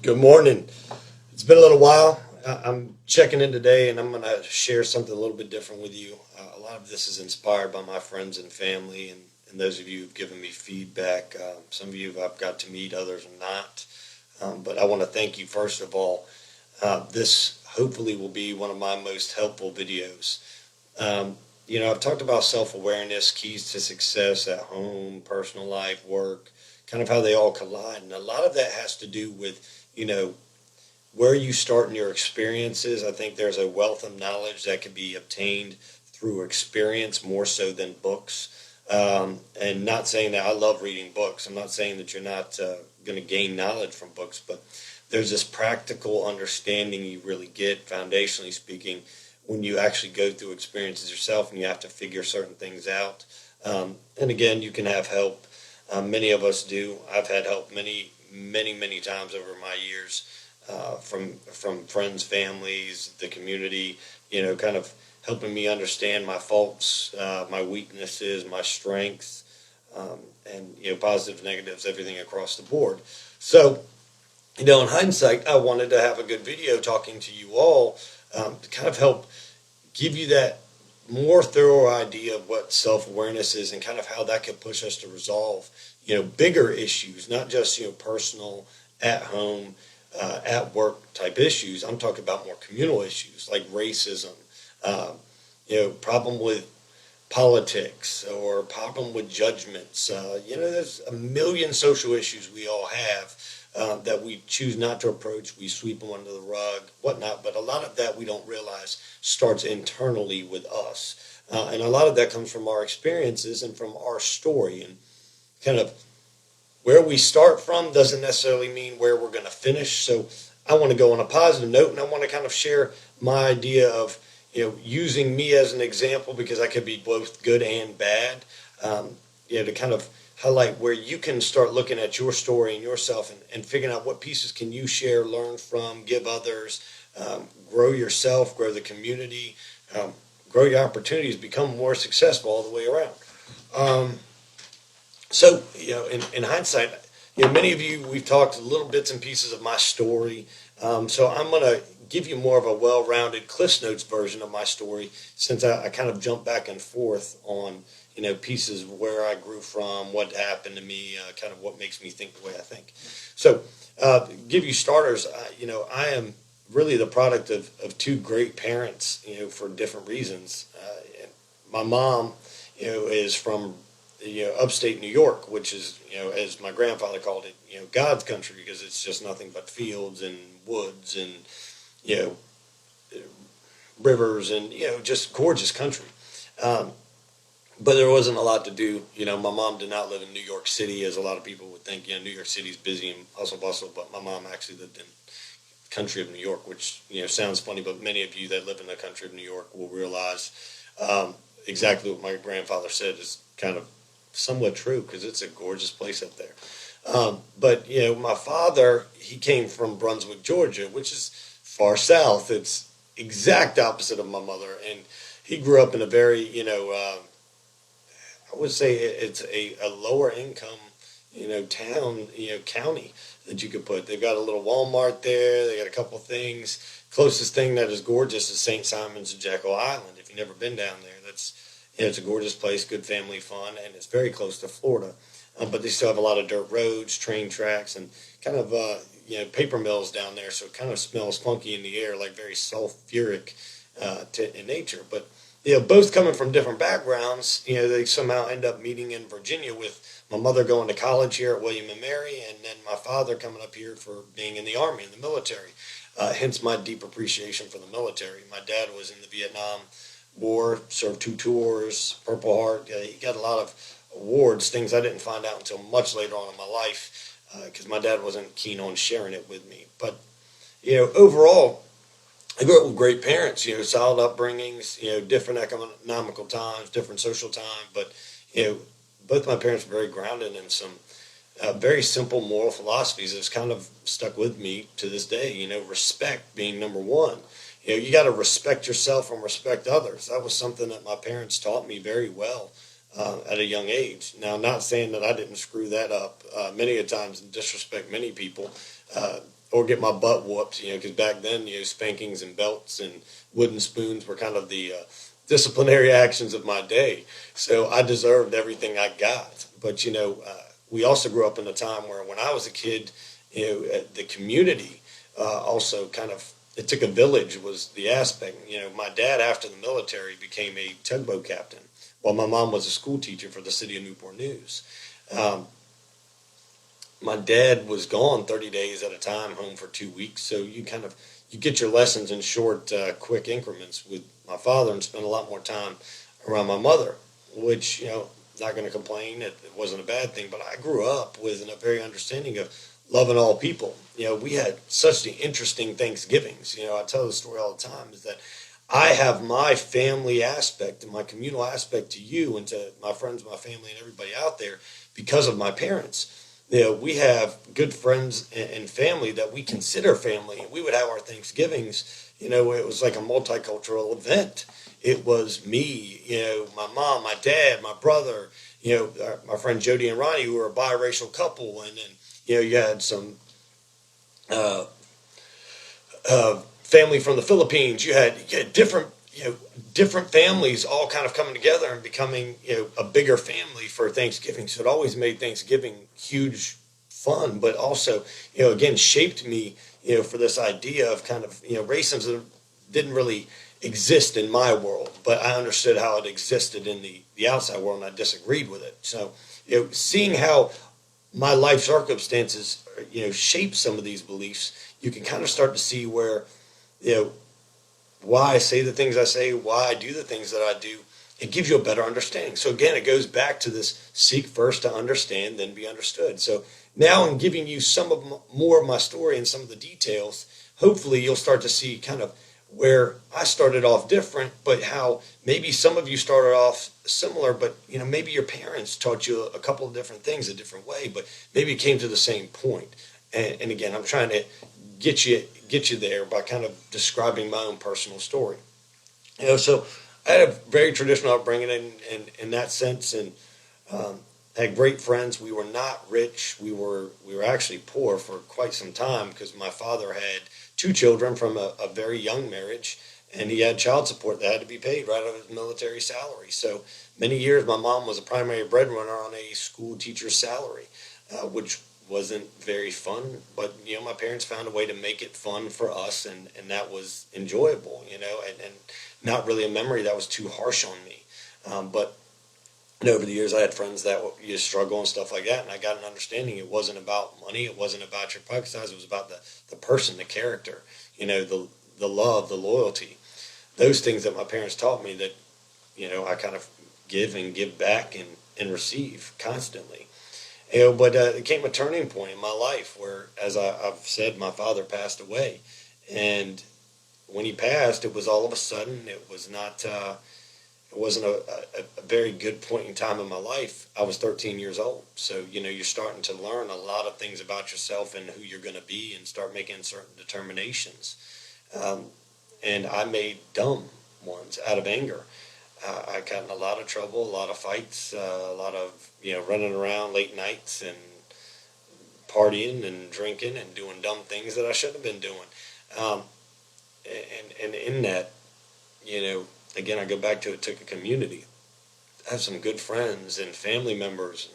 Good morning. It's been a little while. I'm checking in today and I'm going to share something a little bit different with you. A lot of this is inspired by my friends and family and those of you who've given me feedback. Some of you I've got to meet, others not. But I want to thank you first of all. This hopefully will be one of my most helpful videos. I've talked about self-awareness, keys to success at home, personal life, work, kind of how they all collide. And a lot of that has to do with, where you start in your experiences. I think there's a wealth of knowledge that can be obtained through experience more so than books. And not saying that I love reading books. I'm not saying that you're not going to gain knowledge from books, but there's this practical understanding you really get, foundationally speaking, when you actually go through experiences yourself and you have to figure certain things out. And again, you can have help. Many of us do. I've had help many times over my years from friends, families, the community. Kind of helping me understand my faults, my weaknesses, my strengths, and positives, negatives, everything across the board. So, in hindsight, I wanted to have a good video talking to you all to kind of help give you that more thorough idea of what self-awareness is and kind of how that could push us to resolve, bigger issues, not just, personal, at home, at work type issues. I'm talking about more communal issues like racism, problem with politics or problem with judgments. There's a million social issues we all have that we choose not to approach. We sweep them under the rug, whatnot. But a lot of that we don't realize starts internally with us. And a lot of that comes from our experiences and from our story. And kind of where we start from doesn't necessarily mean where we're going to finish. So I want to go on a positive note, and I want to kind of share my idea of using me as an example, because I could be both good and bad, to kind of highlight where you can start looking at your story and yourself and figuring out what pieces can you share, learn from, give others, grow yourself, grow the community, grow your opportunities, become more successful all the way around. So, in hindsight, many of you, we've talked little bits and pieces of my story. So I'm going to give you more of a well-rounded Cliff Notes version of my story, since I kind of jump back and forth on, pieces of where I grew from, what happened to me, kind of what makes me think the way I think. So, give you starters, I am really the product of two great parents, for different reasons. My mom, is from upstate New York, which is, as my grandfather called it, God's country, because it's just nothing but fields and woods and, rivers and, just gorgeous country. But there wasn't a lot to do. My mom did not live in New York City, as a lot of people would think. New York City's busy and hustle bustle, but my mom actually lived in the country of New York, which, sounds funny, but many of you that live in the country of New York will realize exactly what my grandfather said is kind of somewhat true, because it's a gorgeous place up there. But my father, he came from Brunswick, Georgia, which is far south. It's exact opposite of my mother, and he grew up in a very, I would say it's a lower income, town, county that you could put. They've got a little Walmart there. They got a couple things. Closest thing that is gorgeous is St. Simon's and Jekyll Island. If you've never been down there, that's it's a gorgeous place, good family fun, and it's very close to Florida. But they still have a lot of dirt roads, train tracks, and kind of paper mills down there. So it kind of smells funky in the air, like very sulfuric in nature. But both coming from different backgrounds, they somehow end up meeting in Virginia, with my mother going to college here at William and Mary, and then my father coming up here for being in the Army, in the military. Hence my deep appreciation for the military. My dad was in the Vietnam War, served 2 tours, Purple Heart. He got a lot of awards, things I didn't find out until much later on in my life, because my dad wasn't keen on sharing it with me. But, overall, I grew up with great parents, solid upbringings, different economical times, different social time. But, both my parents were very grounded in some very simple moral philosophies that's kind of stuck with me to this day. Respect being number one. You got to respect yourself and respect others. That was something that my parents taught me very well at a young age. Now, not saying that I didn't screw that up many a times and disrespect many people. or get my butt whooped, because back then, spankings and belts and wooden spoons were kind of the disciplinary actions of my day. So I deserved everything I got. But, we also grew up in a time where when I was a kid, the community also kind of, it took a village was the aspect. My dad after the military became a tugboat captain while my mom was a school teacher for the city of Newport News. Um, my dad was gone 30 days at a time, home for 2 weeks. So you get your lessons in short, quick increments with my father and spend a lot more time around my mother, which, not going to complain. It wasn't a bad thing, but I grew up with a very understanding of loving all people. We had such the interesting Thanksgivings. I tell the story all the time is that I have my family aspect and my communal aspect to you and to my friends, my family, and everybody out there because of my parents. We have good friends and family that we consider family. We would have our Thanksgivings, it was like a multicultural event. It was me, my mom, my dad, my brother, my friend Jody and Ronnie, who were a biracial couple. And then, you had some uh, family from the Philippines. You had different families all kind of coming together and becoming, a bigger family for Thanksgiving. So it always made Thanksgiving huge fun, but also, again, shaped me, for this idea of kind of, racism didn't really exist in my world, but I understood how it existed in the outside world, and I disagreed with it. So, seeing how my life circumstances, shape some of these beliefs, you can kind of start to see where, you know, why I say the things I say, why I do the things that I do. It gives you a better understanding. So again, it goes back to this: seek first to understand, then be understood. So now I'm giving you more of my story and some of the details. Hopefully you'll start to see kind of where I started off different, but how maybe some of you started off similar, but maybe your parents taught you a couple of different things a different way, but maybe it came to the same point. And again, I'm trying to get you there by kind of describing my own personal story. So I had a very traditional upbringing in that sense, and had great friends. We were not rich. We were actually poor for quite some time because my father had two children from a very young marriage, and he had child support that had to be paid right out of his military salary. So many years, my mom was a primary breadwinner on a school teacher's salary, which wasn't very fun. But my parents found a way to make it fun for us, and that was enjoyable. And not really a memory that was too harsh on me. But over the years, I had friends that struggle and stuff like that, and I got an understanding. It wasn't about money. It wasn't about your pocket size. It was about the person, the character, the love, the loyalty, those things that my parents taught me that, I kind of give and give back and receive constantly. But it came a turning point in my life where, as I've said, my father passed away, and when he passed, it was all of a sudden. It was not. It wasn't a very good point in time in my life. I was 13 years old. So, you're starting to learn a lot of things about yourself and who you're going to be and start making certain determinations. And I made dumb ones out of anger. I got in a lot of trouble, a lot of fights, a lot of, running around late nights and partying and drinking and doing dumb things that I shouldn't have been doing. Um, and in that, again, I go back to it took a community. I have some good friends and family members,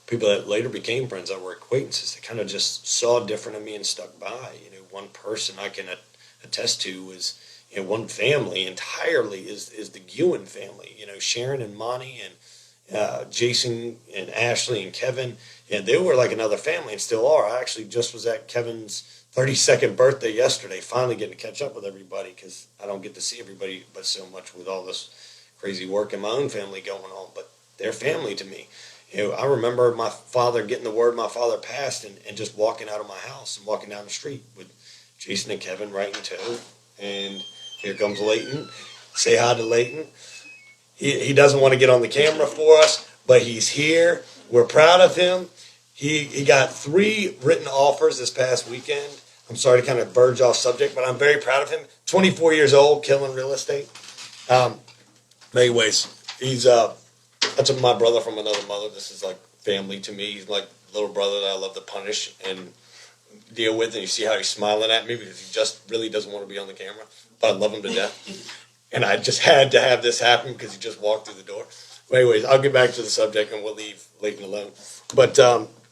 people that later became friends that were acquaintances that kind of just saw different in me and stuck by. One person I can attest to is, one family entirely is the Ewan family. Sharon and Monty and Jason and Ashley and Kevin. And they were like another family and still are. I actually just was at Kevin's 32nd birthday yesterday, finally getting to catch up with everybody because I don't get to see everybody but so much with all this crazy work in my own family going on. But they're family to me. I remember my father getting the word my father passed and just walking out of my house and walking down the street with Jason and Kevin right in tow. And here comes Leighton. Say hi to Leighton. He doesn't want to get on the camera for us, but he's here. We're proud of him. He got 3 written offers this past weekend. I'm sorry to kind of verge off subject, but I'm very proud of him. 24 years old, killing real estate. Anyways, he's that's my brother from another mother. This is like family to me. He's like little brother that I love to punish, and deal with, and you see how he's smiling at me because he just really doesn't want to be on the camera, but I love him to death. And I just had to have this happen because he just walked through the door. But anyways, I'll get back to the subject and we'll leave Leighton alone. But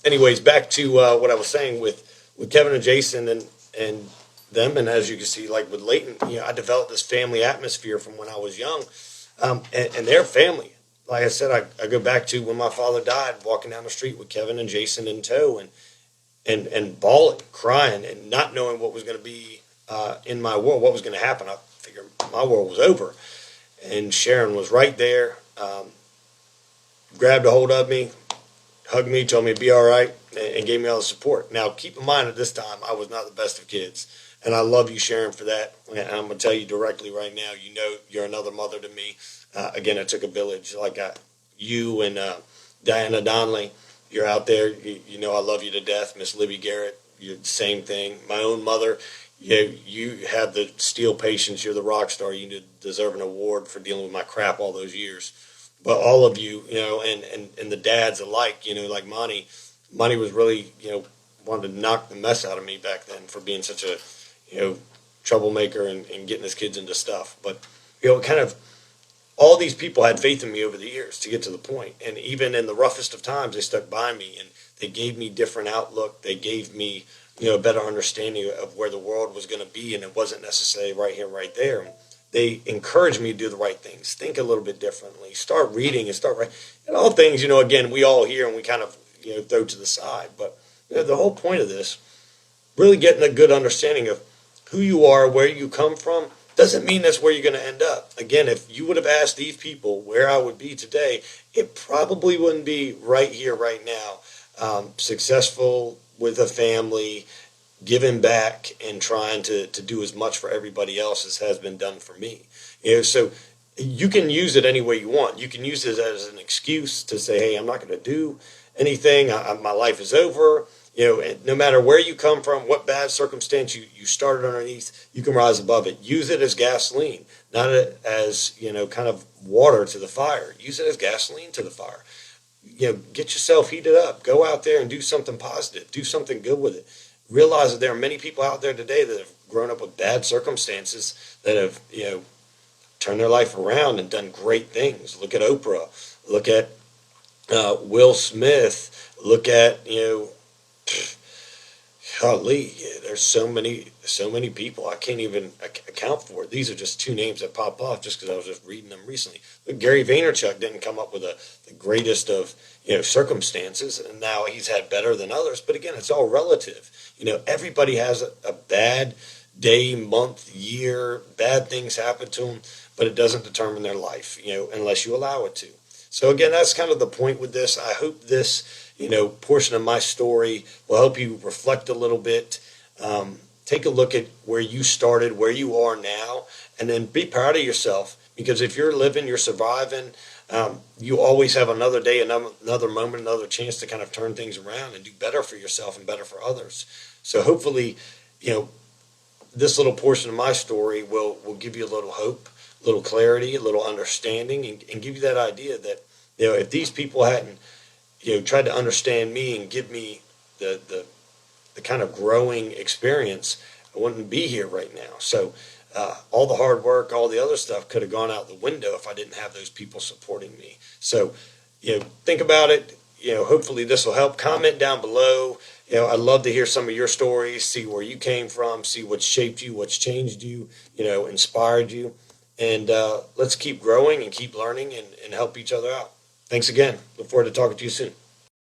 anyways, back to what I was saying with Kevin and Jason and them, and as you can see, like with Leighton, I developed this family atmosphere from when I was young, and their family. Like I said, I go back to when my father died, walking down the street with Kevin and Jason in tow, and bawling, crying, and not knowing what was going to be in my world, what was going to happen. I figured my world was over, and Sharon was right there, grabbed a hold of me, hugged me, told me to be all right, and gave me all the support. Now, keep in mind, at this time, I was not the best of kids, and I love you, Sharon, for that. And I'm going to tell you directly right now, you're another mother to me. Again, it took a village. Like you and Diana Donnelly, you're out there. I love you to death. Miss Libby Garrett, you're the same thing. My own mother, you have the steel patience. You're the rock star. You deserve an award for dealing with my crap all those years. But all of you, and the dads alike, like Monty was really, wanted to knock the mess out of me back then for being such a, troublemaker and getting his kids into stuff. But, kind of all these people had faith in me over the years to get to the point. And even in the roughest of times, they stuck by me and they gave me different outlook. They gave me, a better understanding of where the world was going to be. And it wasn't necessarily right here, right there. They encouraged me to do the right things, think a little bit differently, start reading and start writing. And all things, again, we all hear and we kind of, throw to the side. But the whole point of this, really getting a good understanding of who you are, where you come from, doesn't mean that's where you're going to end up. Again, if you would have asked these people where I would be today, it probably wouldn't be right here, right now, successful with a family, giving back and trying to do as much for everybody else as has been done for me. So you can use it any way you want. You can use it as an excuse to say, hey, I'm not going to do anything. My life is over. And no matter where you come from, what bad circumstance you started underneath, you can rise above it. Use it as gasoline, not as, kind of water to the fire. Use it as gasoline to the fire. Get yourself heated up. Go out there and do something positive. Do something good with it. Realize that there are many people out there today that have grown up with bad circumstances that have, turned their life around and done great things. Look at Oprah. Look at Will Smith. Look at, golly, there's so many people I can't even account for. These are just two names that pop off just because I was just reading them recently. But Gary Vaynerchuk didn't come up with the greatest of circumstances, and now he's had better than others. But again, it's all relative. Everybody has a bad day, month, year. Bad things happen to them, but it doesn't determine their life. Unless you allow it to. So again, that's kind of the point with this. I hope this portion of my story will help you reflect a little bit. Take a look at where you started, where you are now, and then be proud of yourself. Because if you're living, you're surviving, you always have another day, another moment, another chance to kind of turn things around and do better for yourself and better for others. So hopefully, this little portion of my story will give you a little hope, a little clarity, a little understanding, and give you that idea that, if these people hadn't tried to understand me and give me the kind of growing experience, I wouldn't be here right now. So all the hard work, all the other stuff could have gone out the window if I didn't have those people supporting me. So, think about it. Hopefully this will help. Comment down below. I'd love to hear some of your stories, see where you came from, see what's shaped you, what's changed you, inspired you. And let's keep growing and keep learning and help each other out. Thanks again. Look forward to talking to you soon.